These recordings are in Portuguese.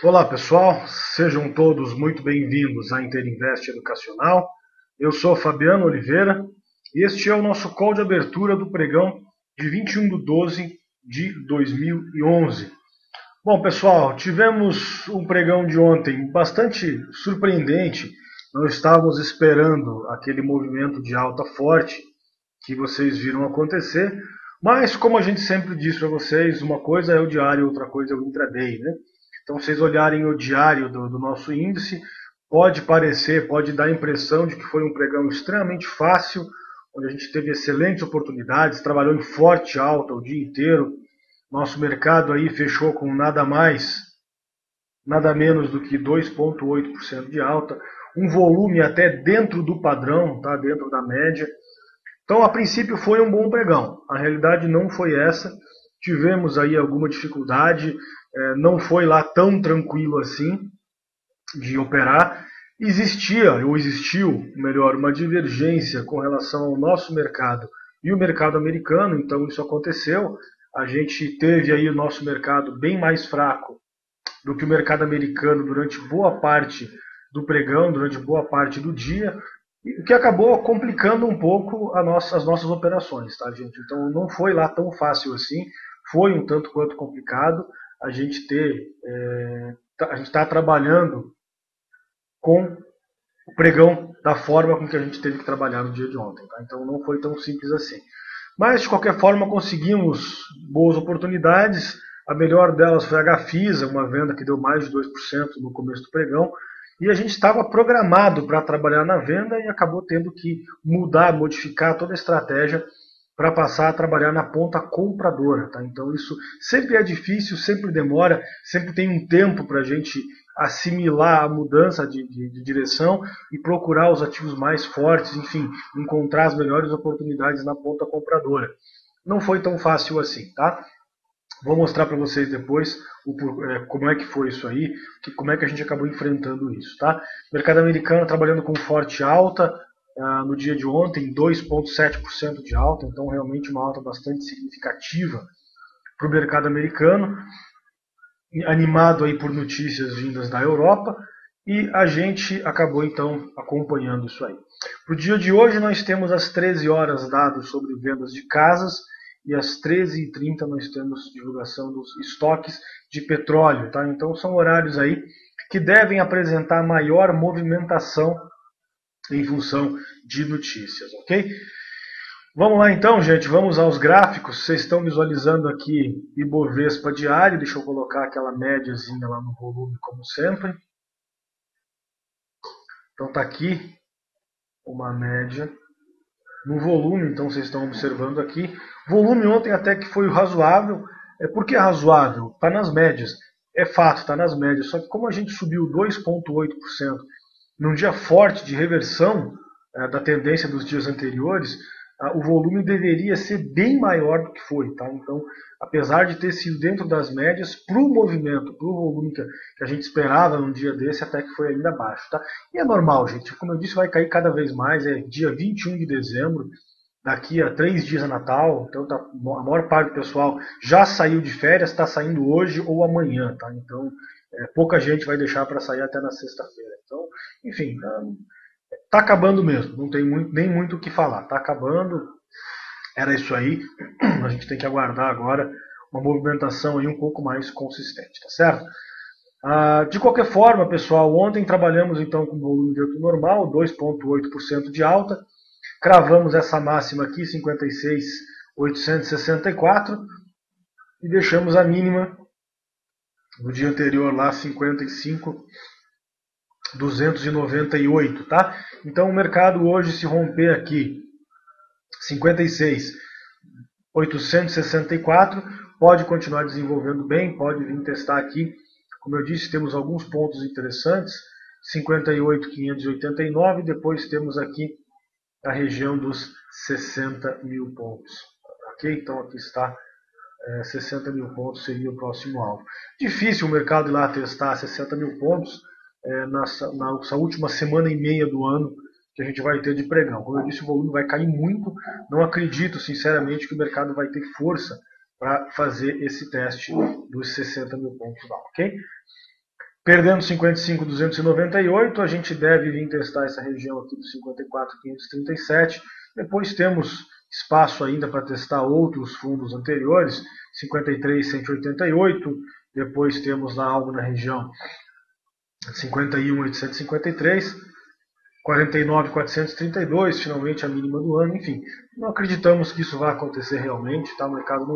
Olá pessoal, sejam todos muito bem-vindos à Interinvest Educacional. Eu sou Fabiano Oliveira e este é o nosso call de abertura do pregão de 21/12 de 2011. Bom pessoal, tivemos um pregão de ontem bastante surpreendente. Não estávamos esperando aquele movimento de alta forte que vocês viram acontecer, mas como a gente sempre diz para vocês, uma coisa é o diário, outra coisa é o intraday, né? Então, vocês olharem o diário do nosso índice, pode parecer, pode dar a impressão de que foi um pregão extremamente fácil, onde a gente teve excelentes oportunidades, trabalhou em forte alta o dia inteiro. Nosso mercado aí fechou com nada mais, nada menos do que 2,8% de alta, um volume até dentro do padrão, tá? Dentro da média. Então, a princípio foi um bom pregão. A realidade não foi essa. Tivemos aí alguma dificuldade, não foi lá tão tranquilo assim de operar. Existiu, melhor, uma divergência com relação ao nosso mercado e o mercado americano, então isso aconteceu. A gente teve aí o nosso mercado bem mais fraco do que o mercado americano durante boa parte do pregão, durante boa parte do dia, o que acabou complicando um pouco as nossas operações, tá, gente? Então não foi lá tão fácil assim, foi um tanto quanto complicado a gente a gente está trabalhando com o pregão da forma com que a gente teve que trabalhar no dia de ontem, tá? Então não foi tão simples assim. Mas de qualquer forma conseguimos boas oportunidades. A melhor delas foi a Gafisa, uma venda que deu mais de 2% no começo do pregão. E a gente estava programado para trabalhar na venda e acabou tendo que mudar, modificar toda a estratégia para passar a trabalhar na ponta compradora. Tá? Então isso sempre é difícil, sempre demora, sempre tem um tempo para a gente assimilar a mudança de direção e procurar os ativos mais fortes, enfim, encontrar as melhores oportunidades na ponta compradora. Não foi tão fácil assim, tá? Vou mostrar para vocês depois como é que foi isso aí, como é que a gente acabou enfrentando isso, tá? Mercado americano trabalhando com forte alta, no dia de ontem, 2,7% de alta, então realmente uma alta bastante significativa para o mercado americano, animado aí por notícias vindas da Europa, e a gente acabou então acompanhando isso aí. Para o dia de hoje nós temos às 13 horas dados sobre vendas de casas, e às 13h30 nós temos divulgação dos estoques de petróleo. Tá? Então são horários aí que devem apresentar maior movimentação em função de notícias, ok? Vamos lá então, gente, vamos aos gráficos. Vocês estão visualizando aqui Ibovespa diário, deixa eu colocar aquela médiazinha lá no volume como sempre. Então está aqui uma média no volume, então vocês estão observando aqui. Volume ontem até que foi razoável. Por que razoável? Está nas médias. É fato, está nas médias. Só que como a gente subiu 2,8% num dia forte de reversão da tendência dos dias anteriores, o volume deveria ser bem maior do que foi. Tá? Então, apesar de ter sido dentro das médias, para o movimento, para o volume que a gente esperava num dia desse, até que foi ainda abaixo. Tá? E é normal, gente. Como eu disse, vai cair cada vez mais. É dia 21 de dezembro, daqui a 3 dias é Natal, então a maior parte do pessoal já saiu de férias, está saindo hoje ou amanhã. Tá? Então, pouca gente vai deixar para sair até na sexta-feira. Então, enfim, tá acabando mesmo, não tem nem muito o que falar, tá acabando, era isso aí, a gente tem que aguardar agora uma movimentação aí um pouco mais consistente, tá certo? De qualquer forma, pessoal, ontem trabalhamos então com volume dentro normal, 2,8% de alta, cravamos essa máxima aqui, 56.864, e deixamos a mínima no dia anterior lá, 55.298, tá? Então o mercado hoje se romper aqui 56.864, pode continuar desenvolvendo bem, pode vir testar aqui. Como eu disse, temos alguns pontos interessantes, 58.589, depois temos aqui a região dos 60 mil pontos. Ok? Então aqui está 60 mil pontos seria o próximo alvo. Difícil o mercado ir lá testar 60 mil pontos nessa última semana e meia do ano que a gente vai ter de pregão. Como eu disse, o volume vai cair muito. Não acredito, sinceramente, que o mercado vai ter força para fazer esse teste dos 60 mil pontos lá, ok? Perdendo 55.298, a gente deve vir testar essa região aqui dos 54.537. Depois temos espaço ainda para testar outros fundos anteriores, 53.188. Depois temos lá algo na região 51.853. 49.432, finalmente a mínima do ano. Enfim, não acreditamos que isso vai acontecer realmente, tá? O mercado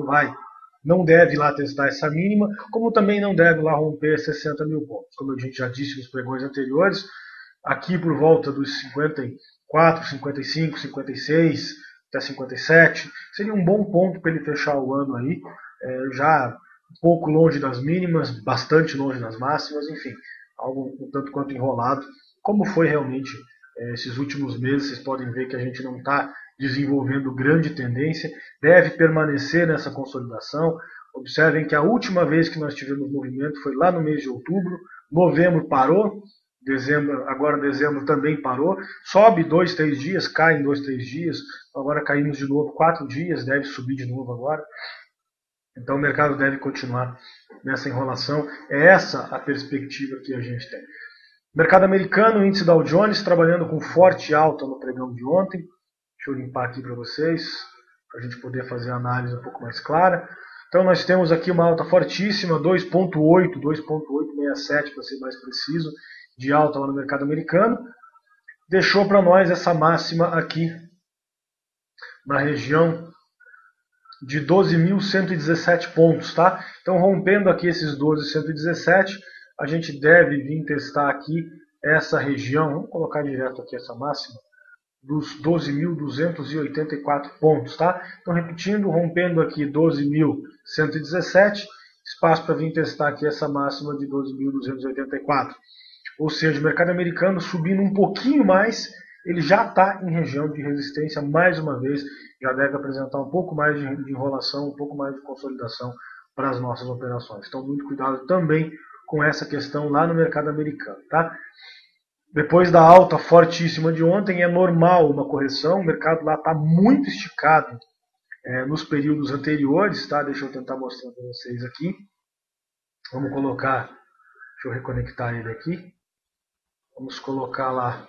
não deve lá testar essa mínima, como também não deve lá romper 60 mil pontos. Como a gente já disse nos pregões anteriores, aqui por volta dos 54, 55, 56, até 57, seria um bom ponto para ele fechar o ano aí, já um pouco longe das mínimas, bastante longe das máximas, enfim, algo um tanto quanto enrolado, como foi realmente esses últimos meses. Vocês podem ver que a gente não está desenvolvendo grande tendência, deve permanecer nessa consolidação. Observem que a última vez que nós tivemos movimento foi lá no mês de outubro, novembro parou, agora dezembro também parou, sobe 2, 3 dias, cai em 2, 3 dias, agora caímos de novo 4 dias, deve subir de novo agora. Então o mercado deve continuar nessa enrolação, é essa a perspectiva que a gente tem. Mercado americano, índice Dow Jones trabalhando com forte alta no pregão de ontem. Deixa eu limpar aqui para vocês, para a gente poder fazer a análise um pouco mais clara. Então nós temos aqui uma alta fortíssima, 2.867 para ser mais preciso, de alta lá no mercado americano. Deixou para nós essa máxima aqui na região de 12.117 pontos, tá? Então rompendo aqui esses 12.117, a gente deve vir testar aqui essa região, vamos colocar direto aqui essa máxima, dos 12.284 pontos, tá? Então repetindo, rompendo aqui 12.117, espaço para vir testar aqui essa máxima de 12.284. Ou seja, o mercado americano subindo um pouquinho mais, ele já está em região de resistência mais uma vez, já deve apresentar um pouco mais de enrolação, um pouco mais de consolidação para as nossas operações. Então muito cuidado também com essa questão lá no mercado americano, tá? Depois da alta fortíssima de ontem, é normal uma correção, o mercado lá está muito esticado nos períodos anteriores, tá? Deixa eu tentar mostrar para vocês aqui. Vamos colocar, deixa eu reconectar ele aqui. Vamos colocar lá,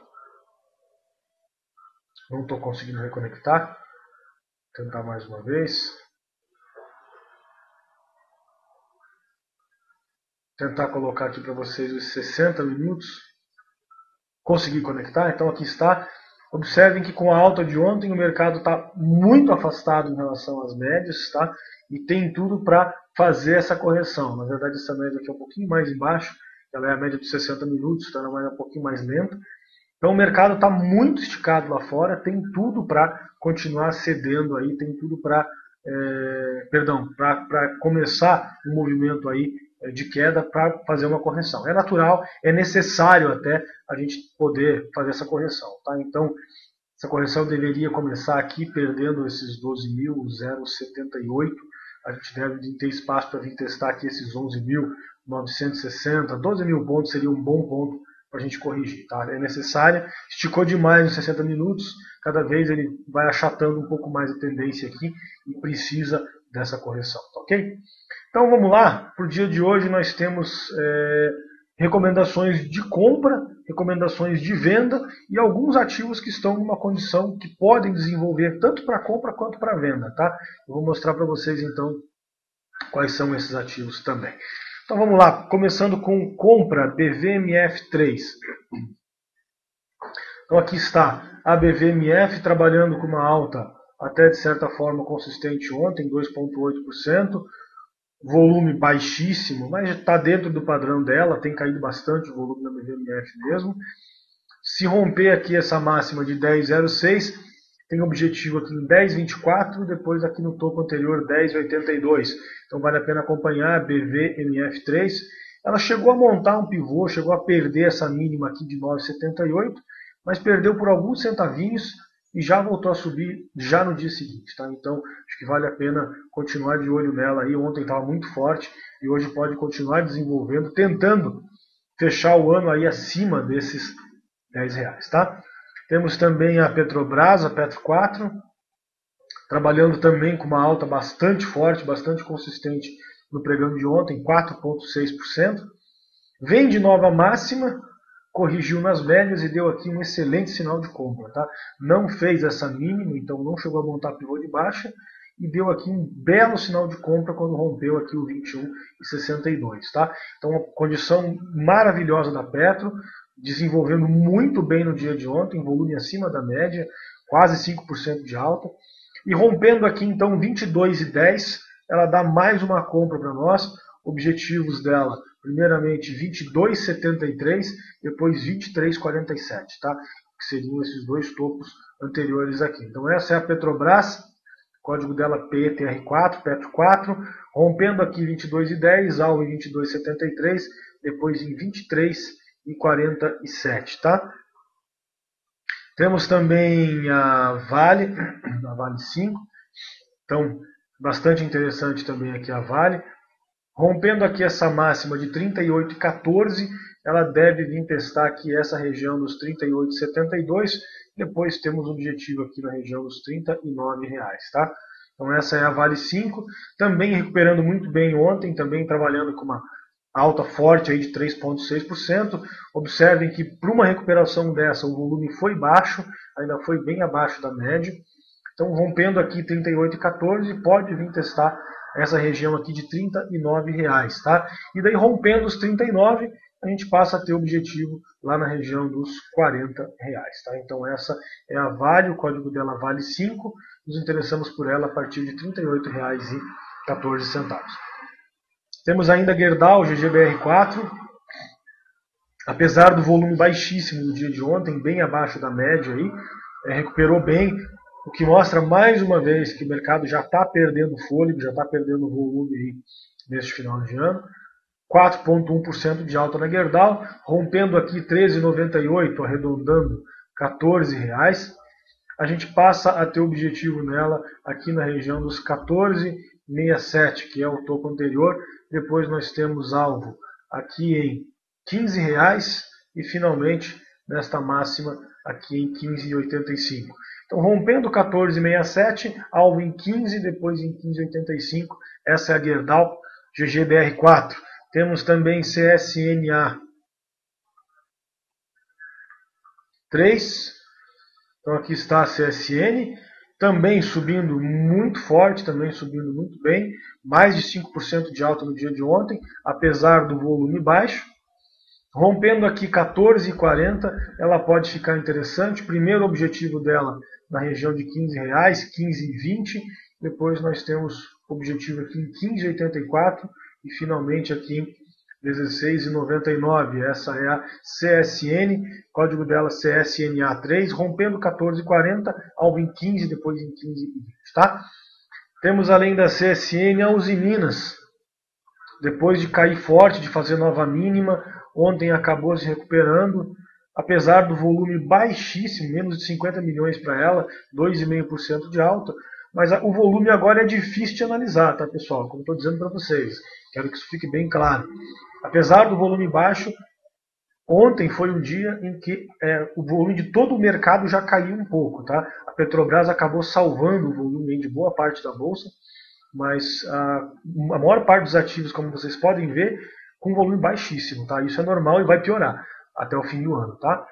não estou conseguindo reconectar, vou tentar mais uma vez. Tentar colocar aqui para vocês os 60 minutos. Consegui conectar, então aqui está. Observem que com a alta de ontem o mercado está muito afastado em relação às médias, tá? E tem tudo para fazer essa correção. Na verdade essa média aqui é um pouquinho mais embaixo, ela é a média de 60 minutos, está na média um pouquinho mais lenta. Então o mercado está muito esticado lá fora, tem tudo para continuar cedendo aí, tem tudo para começar um movimento aí de queda para fazer uma correção. É natural, é necessário até a gente poder fazer essa correção, tá? Então essa correção deveria começar aqui perdendo esses 12.078. A gente deve ter espaço para vir testar aqui esses 11.960, 12 mil pontos seria um bom ponto para a gente corrigir, tá? É necessário, esticou demais nos 60 minutos, cada vez ele vai achatando um pouco mais a tendência aqui e precisa dessa correção, tá ok? Então vamos lá, para o dia de hoje nós temos recomendações de compra, recomendações de venda e alguns ativos que estão numa condição que podem desenvolver tanto para compra quanto para venda, tá? Eu vou mostrar para vocês então quais são esses ativos também. Então vamos lá, começando com compra BVMF3. Então aqui está a BVMF trabalhando com uma alta até de certa forma consistente ontem, 2,8%. Volume baixíssimo, mas está dentro do padrão dela, tem caído bastante o volume da BVMF mesmo. Se romper aqui essa máxima de 10,06, tem objetivo aqui em 10,24, depois aqui no topo anterior 10,82. Então vale a pena acompanhar a BVMF3. Ela chegou a montar um pivô, chegou a perder essa mínima aqui de 9,78, mas perdeu por alguns centavinhos e já voltou a subir já no dia seguinte, tá? Então acho que vale a pena continuar de olho nela aí. Ontem estava muito forte e hoje pode continuar desenvolvendo, tentando fechar o ano aí acima desses R$10, tá? Temos também a Petrobras, a Petro 4, trabalhando também com uma alta bastante forte, bastante consistente no pregão de ontem, 4,6%. Vem de nova máxima, corrigiu nas médias e deu aqui um excelente sinal de compra. Tá? Não fez essa mínima, então não chegou a montar pivô de baixa, e deu aqui um belo sinal de compra quando rompeu aqui o 21,62. Tá? Então, uma condição maravilhosa da Petro, desenvolvendo muito bem no dia de ontem, volume acima da média, quase 5% de alta. E rompendo aqui então 22,10, ela dá mais uma compra para nós. Objetivos dela, primeiramente 22,73, depois 23,47, tá? Que seriam esses dois topos anteriores aqui. Então essa é a Petrobras, código dela PETR4, Petro4, rompendo aqui 22,10, alvo em 22,73, depois em 23,47, tá? Temos também a Vale 5, então bastante interessante também aqui a Vale. Rompendo aqui essa máxima de 38,14, ela deve vir testar aqui essa região dos 38,72, depois temos um objetivo aqui na região dos R$ 39, tá? Então essa é a Vale 5, também recuperando muito bem ontem, também trabalhando com uma alta forte aí de 3,6%. Observem que para uma recuperação dessa o volume foi baixo, ainda foi bem abaixo da média. Então rompendo aqui 38,14 pode vir testar essa região aqui de R$ 39, tá? E daí rompendo os 39, a gente passa a ter objetivo lá na região dos R$ 40, tá? Então essa é a Vale, o código dela Vale 5, nos interessamos por ela a partir de R$ 38,14. Temos ainda a Gerdau, GGBR4, apesar do volume baixíssimo no dia de ontem, bem abaixo da média aí, recuperou bem, o que mostra mais uma vez que o mercado já está perdendo fôlego, já está perdendo volume aí neste final de ano. 4,1% de alta na Gerdau, rompendo aqui 13,98, arredondando R$ 14. A gente passa a ter objetivo nela aqui na região dos 14,67, que é o topo anterior. Depois nós temos alvo aqui em R$ 15 e finalmente nesta máxima aqui em 15,85. Então rompendo 14,67, alvo em 15, depois em 15,85. Essa é a Gerdau GGBR4. Temos também CSNA 3. Então aqui está a CSN, também subindo muito forte, também subindo muito bem, mais de 5% de alta no dia de ontem, apesar do volume baixo. Rompendo aqui 14,40, ela pode ficar interessante. Primeiro objetivo dela na região de R$ 15, 15,20. Depois nós temos objetivo aqui em 15,84 e finalmente aqui em 16,99. Essa é a CSN, código dela CSNA3, rompendo 14,40, alvo em 15, depois em 15,20, tá? Temos além da CSN a Usiminas, depois de cair forte, de fazer nova mínima, ontem acabou se recuperando, apesar do volume baixíssimo, menos de 50 milhões para ela, 2,5% de alta, mas o volume agora é difícil de analisar, tá, pessoal? Como estou dizendo para vocês, quero que isso fique bem claro. Apesar do volume baixo, ontem foi um dia em que o volume de todo o mercado já caiu um pouco, tá? A Petrobras acabou salvando o volume de boa parte da bolsa, mas a maior parte dos ativos, como vocês podem ver, com volume baixíssimo, tá? Isso é normal e vai piorar até o fim do ano, tá?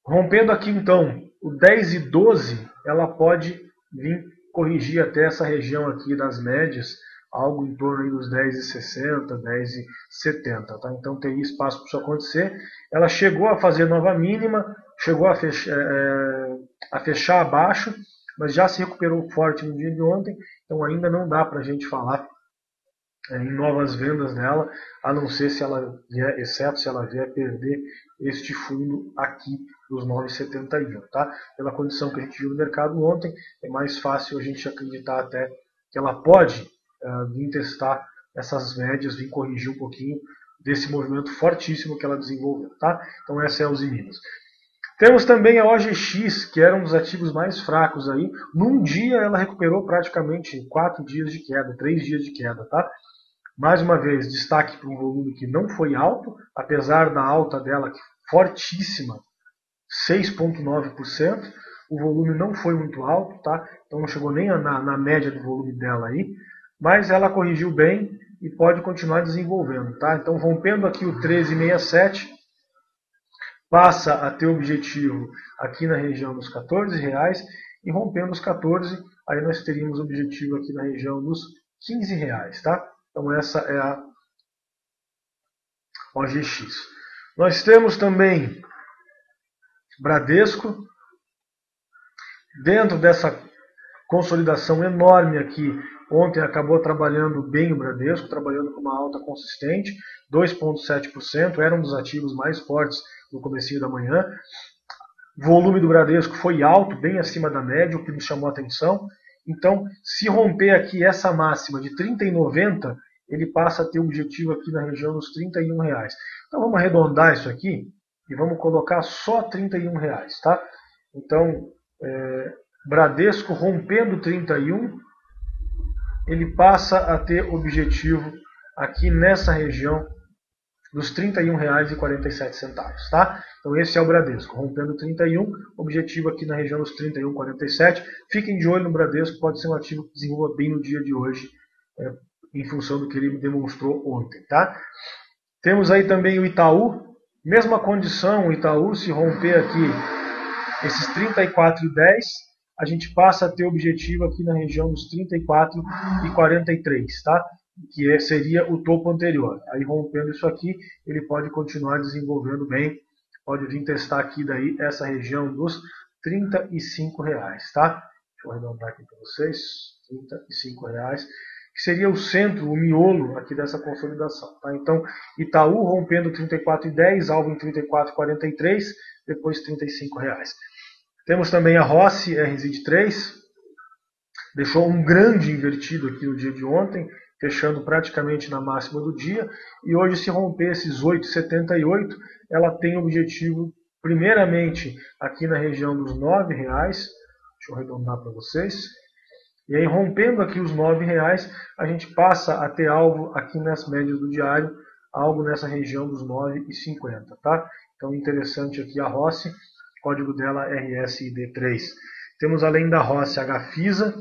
Rompendo aqui então o 10,12, ela pode vir corrigir até essa região aqui das médias, algo em torno aí dos 10,60, 10,70, tá? Então tem espaço para isso acontecer. Ela chegou a fazer nova mínima, chegou a fechar abaixo, mas já se recuperou forte no dia de ontem, então ainda não dá para a gente falar em novas vendas dela, a não ser se ela vier, exceto se ela vier perder este fundo aqui dos 9,71, tá? Pela condição que a gente viu no mercado ontem, é mais fácil a gente acreditar até que ela pode vir testar essas médias, vir corrigir um pouquinho desse movimento fortíssimo que ela desenvolveu, tá? Então essa é a Usiminas. Temos também a OGX, que era um dos ativos mais fracos aí. Num dia ela recuperou praticamente 4 dias de queda, 3 dias de queda, tá? Mais uma vez, destaque para um volume que não foi alto, apesar da alta dela fortíssima, 6,9%. O volume não foi muito alto, tá? Então não chegou nem na média do volume dela aí. Mas ela corrigiu bem, e pode continuar desenvolvendo, tá? Então, rompendo aqui o 13,67, passa a ter objetivo aqui na região dos R$14, e rompendo os 14, aí nós teríamos objetivo aqui na região dos R$15, tá? Então, essa é a OGX. Nós temos também Bradesco. Dentro dessa consolidação enorme aqui, ontem acabou trabalhando bem o Bradesco, trabalhando com uma alta consistente, 2,7%, era um dos ativos mais fortes no comecinho da manhã. O volume do Bradesco foi alto, bem acima da média, o que nos chamou a atenção. Então, se romper aqui essa máxima de 30,90, ele passa a ter objetivo aqui na região dos R$31. Então, vamos arredondar isso aqui e vamos colocar só R$31, tá? Então, Bradesco rompendo 31, ele passa a ter objetivo aqui nessa região dos R$31,47, tá? Então esse é o Bradesco, rompendo 31, objetivo aqui na região dos 31,47. Fiquem de olho no Bradesco, pode ser um ativo que desenvolva bem no dia de hoje, em função do que ele demonstrou ontem, tá? Temos aí também o Itaú, mesma condição, o Itaú, se romper aqui esses 34,10, a gente passa a ter objetivo aqui na região dos 34,43, tá? Que seria o topo anterior. Aí rompendo isso aqui, ele pode continuar desenvolvendo bem, pode vir testar aqui daí essa região dos R$35, tá? Deixa eu arredondar aqui para vocês, R$35, que seria o centro, o miolo aqui dessa consolidação, tá? Então, Itaú rompendo 34,10, alvo em 34,43, depois R$35. Temos também a Rossi RZID3, deixou um grande invertido aqui no dia de ontem, fechando praticamente na máxima do dia, e hoje, se romper esses 8,78, ela tem objetivo primeiramente aqui na região dos R$9, deixa eu arredondar para vocês, e aí rompendo aqui os R$9, a gente passa a ter alvo aqui nas médias do diário, algo nessa região dos 9,50, tá? Então interessante aqui a Rossi, código dela RSID3. Temos além da Rossi a Gafisa,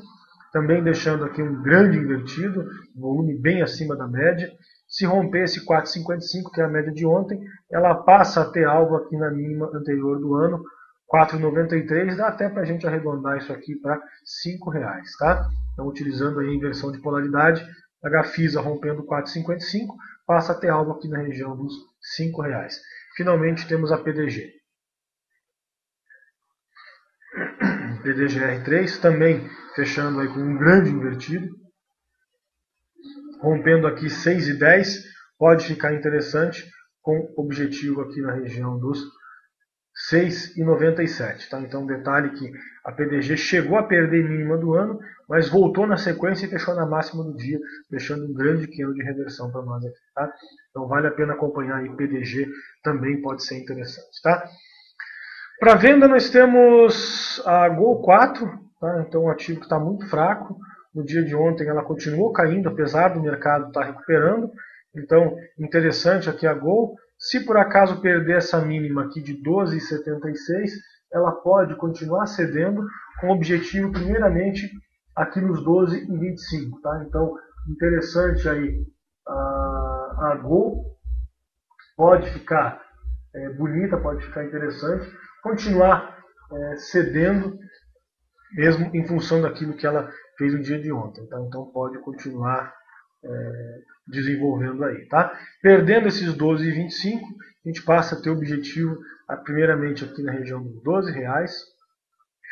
também deixando aqui um grande invertido, volume bem acima da média. Se romper esse 4,55, que é a média de ontem, ela passa a ter alvo aqui na mínima anterior do ano, 4,93, dá até para a gente arredondar isso aqui para R$5, tá? Então, utilizando aí a inversão de polaridade, a Gafisa rompendo 4,55, passa a ter alvo aqui na região dos R$5. Finalmente temos a PDG. PDGR3 também fechando aí com um grande invertido, rompendo aqui 6,10, pode ficar interessante, com objetivo aqui na região dos 6,97, tá? Então detalhe que a PDG chegou a perder mínima do ano, mas voltou na sequência e fechou na máxima do dia, deixando um grande candle de reversão para nós aqui, tá? Então vale a pena acompanhar aí, PDG também pode ser interessante, tá? Para venda nós temos a Gol 4, tá? Então um ativo que está muito fraco. No dia de ontem ela continuou caindo, apesar do mercado estar recuperando. Então interessante aqui a Gol. Se por acaso perder essa mínima aqui de 12,76, ela pode continuar cedendo, com objetivo primeiramente aqui nos 12,25. Tá? Então interessante aí a Gol, pode ficar bonita, pode ficar interessante, continuar cedendo, mesmo em função daquilo que ela fez no dia de ontem. Tá? Então pode continuar desenvolvendo aí. Tá? Perdendo esses 12,25, a gente passa a ter objetivo primeiramente aqui na região dos R$12. Deixa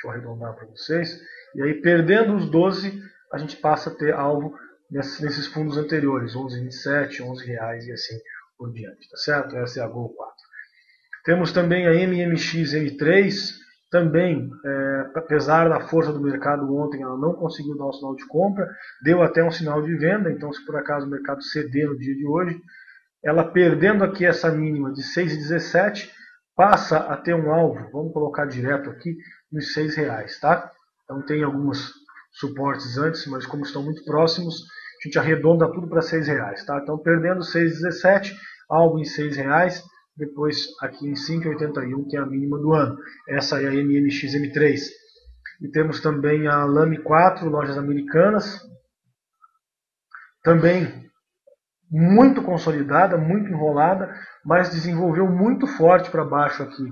eu arredondar para vocês. E aí perdendo os 12, a gente passa a ter alvo nesses fundos anteriores, R$11,27, R$11 e assim por diante. Tá certo? Essa é a Gol 4. Temos também a MMX M3, também, apesar da força do mercado ontem, ela não conseguiu dar um sinal de compra, deu até um sinal de venda, então se por acaso o mercado ceder no dia de hoje, ela perdendo aqui essa mínima de 6,17, passa a ter um alvo, vamos colocar direto aqui, nos R$6, tá? Então tem alguns suportes antes, mas como estão muito próximos, a gente arredonda tudo para R$6, tá? Então perdendo 6,17, alvo em R$6, depois aqui em 5,81, que é a mínima do ano. Essa é a MMX M3. E temos também a Lame 4, lojas americanas. Também muito consolidada, muito enrolada, mas desenvolveu muito forte para baixo aqui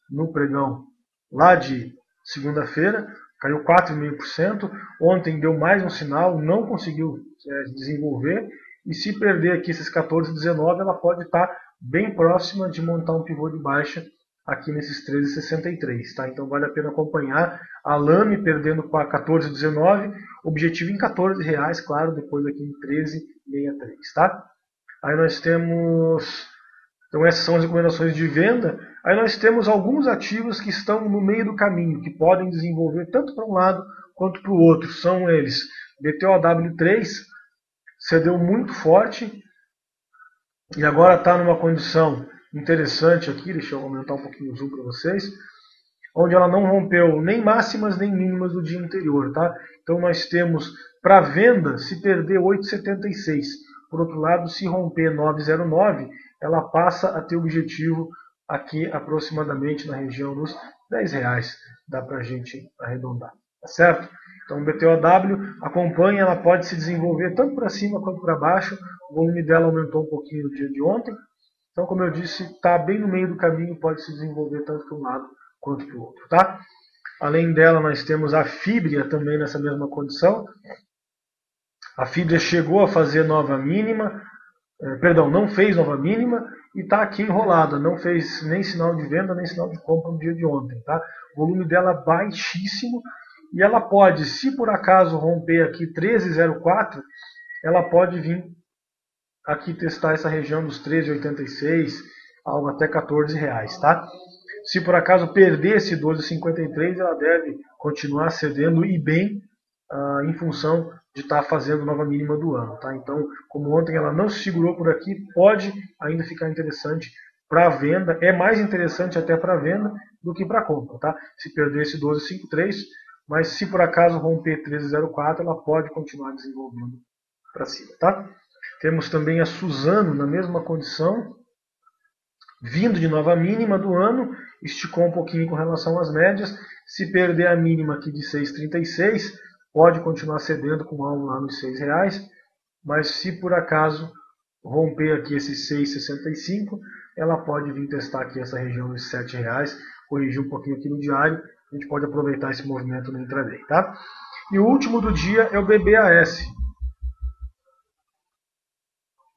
no pregão lá de segunda-feira, caiu 4,5%. Ontem deu mais um sinal, não conseguiu desenvolver, e se perder aqui esses 14,19, ela pode estar bem próxima de montar um pivô de baixa aqui nesses 13,63, tá? Então vale a pena acompanhar. A Lame perdendo para 14,19, objetivo em R$14, claro, depois aqui em 13,63, tá? Aí nós temos, então essas são as recomendações de venda. Aí nós temos alguns ativos que estão no meio do caminho, que podem desenvolver tanto para um lado quanto para o outro. São eles: BTOW3 cedeu muito forte e agora está numa condição interessante aqui. Deixa eu aumentar um pouquinho o zoom para vocês, onde ela não rompeu nem máximas nem mínimas do dia anterior, tá? Então nós temos para venda, se perder 8,76. Por outro lado, se romper 9,09, ela passa a ter objetivo aqui aproximadamente na região dos R$10. Dá para a gente arredondar, tá certo? Então o BTOW acompanha, ela pode se desenvolver tanto para cima quanto para baixo. O volume dela aumentou um pouquinho no dia de ontem. Então, como eu disse, está bem no meio do caminho, pode se desenvolver tanto para um lado quanto para o outro, tá? Além dela, nós temos a Fibria também nessa mesma condição. A Fibria chegou a fazer nova mínima, não fez nova mínima e está aqui enrolada, não fez nem sinal de venda, nem sinal de compra no dia de ontem, tá? O volume dela é baixíssimo e ela pode, se por acaso romper aqui 13,04, ela pode vir aqui testar essa região dos 13,86, algo até R$14, tá? Se por acaso perder esse 12,53, ela deve continuar cedendo e bem em função de estar fazendo nova mínima do ano, tá? Então, como ontem ela não se segurou por aqui, pode ainda ficar interessante para venda. É mais interessante até para venda do que para compra, tá? Se perder esse 12,53, mas se por acaso romper 13,04, ela pode continuar desenvolvendo para cima, tá? Temos também a Suzano na mesma condição, vindo de nova mínima do ano, esticou um pouquinho com relação às médias. Se perder a mínima aqui de 6,36, pode continuar cedendo com algo lá nos R$6, mas se por acaso romper aqui esse 6,65, ela pode vir testar aqui essa região dos R$7, corrigir um pouquinho aqui no diário. A gente pode aproveitar esse movimento no intraday, tá? E o último do dia é o BBAS.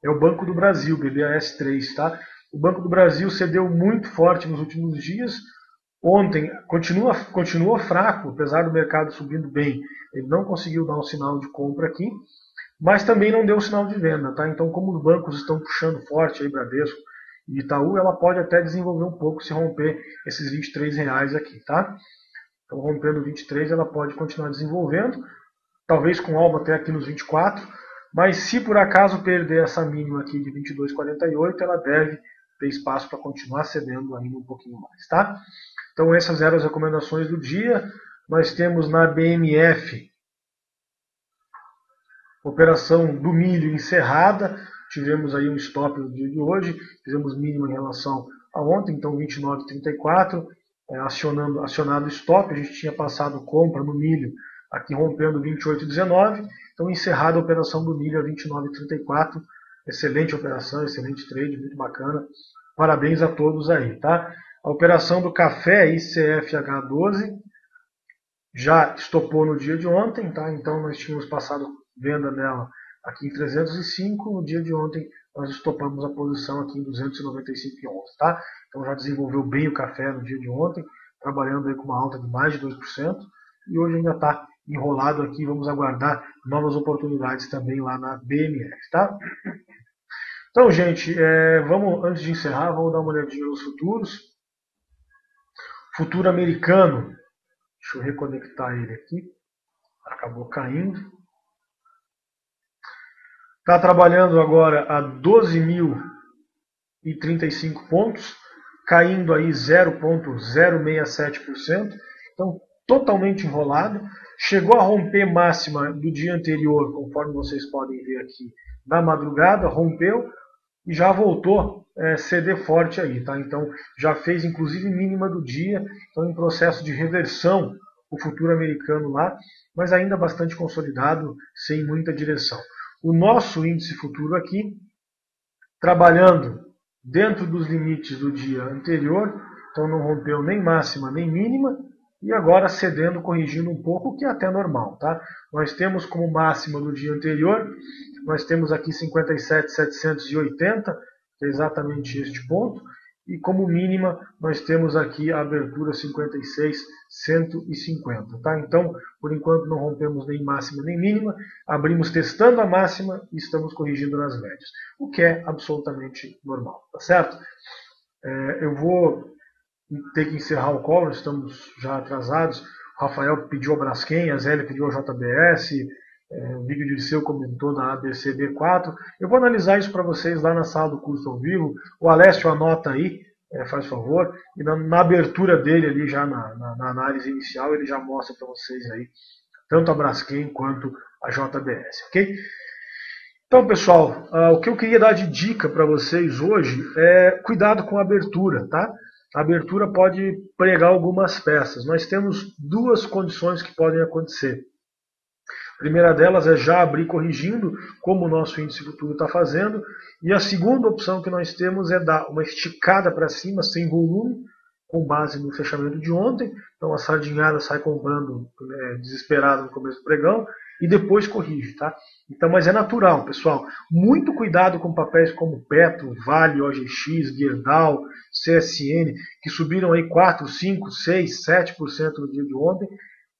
É o Banco do Brasil, BBAS3, tá? O Banco do Brasil cedeu muito forte nos últimos dias. Ontem continua fraco, apesar do mercado subindo bem. Ele não conseguiu dar um sinal de compra aqui, mas também não deu sinal de venda, tá? Então, como os bancos estão puxando forte aí, Bradesco e Itaú, ela pode até desenvolver um pouco se romper esses R$23 aqui, tá? Então, rompendo 23, ela pode continuar desenvolvendo, talvez com alvo até aqui nos 24, mas se por acaso perder essa mínima aqui de 22,48, ela deve ter espaço para continuar cedendo ainda um pouquinho mais, tá? Então essas eram as recomendações do dia. Nós temos na BMF operação do milho encerrada. Tivemos aí um stop no dia de hoje, fizemos mínima em relação a ontem, então 29,34, acionado o stop. A gente tinha passado compra no milho aqui rompendo 28,19, então encerrada a operação do milho a 29,34. Excelente operação, excelente trade, muito bacana. Parabéns a todos aí, tá? A operação do café ICFH12 já estopou no dia de ontem, tá? Então nós tínhamos passado venda nela aqui em 305, no dia de ontem nós estopamos a posição aqui em 295,11, tá? Então já desenvolveu bem o café no dia de ontem, trabalhando aí com uma alta de mais de 2%, e hoje ainda está enrolado aqui. Vamos aguardar novas oportunidades também lá na BMF, tá? Então, gente, antes de encerrar, vamos dar uma olhadinha nos futuros. Futuro americano, deixa eu reconectar ele aqui, acabou caindo. Está trabalhando agora a 12.035 pontos, caindo aí 0,067%, então totalmente enrolado. Chegou a romper máxima do dia anterior, conforme vocês podem ver aqui, na madrugada, rompeu e já voltou ceder forte aí, tá? Então já fez inclusive mínima do dia, então em processo de reversão o futuro americano lá, mas ainda bastante consolidado, sem muita direção. O nosso índice futuro aqui trabalhando dentro dos limites do dia anterior, então não rompeu nem máxima nem mínima, e agora cedendo, corrigindo um pouco, o que é até normal. Tá? Nós temos como máxima do dia anterior, nós temos aqui 57.780, que é exatamente este ponto, e como mínima nós temos aqui a abertura 56.150. Tá? Então, por enquanto não rompemos nem máxima nem mínima, abrimos testando a máxima e estamos corrigindo nas médias, o que é absolutamente normal. Tá certo? Eu vou ter que encerrar o call, nós estamos já atrasados. O Rafael pediu a Braskem, a Zélia pediu a JBS, o Vídeo Dirceu comentou da ABCB4. Eu vou analisar isso para vocês lá na sala do curso ao vivo. O Alessio anota aí, faz favor. E na abertura dele ali, já na análise inicial, ele já mostra para vocês aí, tanto a Braskem quanto a JBS, ok? Então, pessoal, o que eu queria dar de dica para vocês hoje é cuidado com a abertura, tá? A abertura pode pregar algumas peças. Nós temos duas condições que podem acontecer. A primeira delas é já abrir corrigindo, como o nosso índice futuro está fazendo. E a segunda opção que nós temos é dar uma esticada para cima, sem volume, com base no fechamento de ontem. Então a sardinhada sai comprando desesperado no começo do pregão e depois corrige. Tá? Então, mas é natural, pessoal. Muito cuidado com papéis como Petro, Vale, OGX, Gerdau, CSN, que subiram aí 4, 5, 6, 7% no dia de ontem.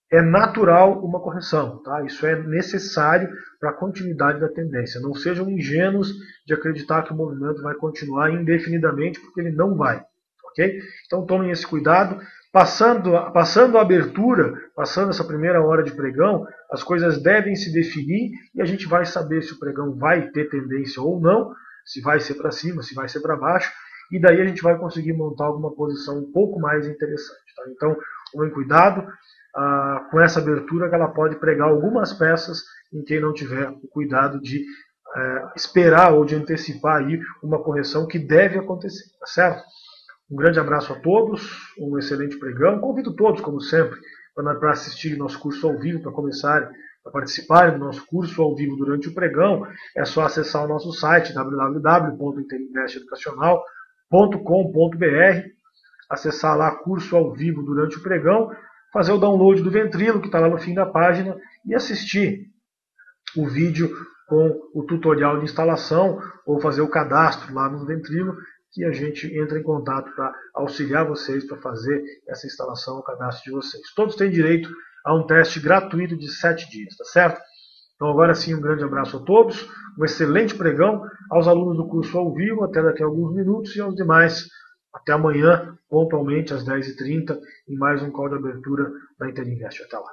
É natural uma correção, tá? Isso é necessário para a continuidade da tendência. Não sejam ingênuos de acreditar que o movimento vai continuar indefinidamente, porque ele não vai, ok? Então tomem esse cuidado. Passando a abertura, passando essa primeira hora de pregão, as coisas devem se definir e a gente vai saber se o pregão vai ter tendência ou não, se vai ser para cima, se vai ser para baixo, e daí a gente vai conseguir montar alguma posição um pouco mais interessante. Tá? Então, tomem cuidado com essa abertura, que ela pode pregar algumas peças em quem não tiver o cuidado de esperar ou de antecipar aí uma correção que deve acontecer, tá certo? Um grande abraço a todos, um excelente pregão. Convido todos, como sempre, para assistir nosso curso ao vivo, para começarem a participarem do nosso curso ao vivo durante o pregão. É só acessar o nosso site www.interinvesteeducacional.com.br, acessar lá curso ao vivo durante o pregão, fazer o download do Ventrilo, que está lá no fim da página, e assistir o vídeo com o tutorial de instalação, ou fazer o cadastro lá no Ventrilo, que a gente entra em contato para auxiliar vocês para fazer essa instalação, o cadastro de vocês. Todos têm direito a um teste gratuito de 7 dias, tá certo? Então agora sim, um grande abraço a todos, um excelente pregão, aos alunos do curso ao vivo, até daqui a alguns minutos, e aos demais, até amanhã, pontualmente às 10h30, em mais um call de abertura da Interinvest. Até lá.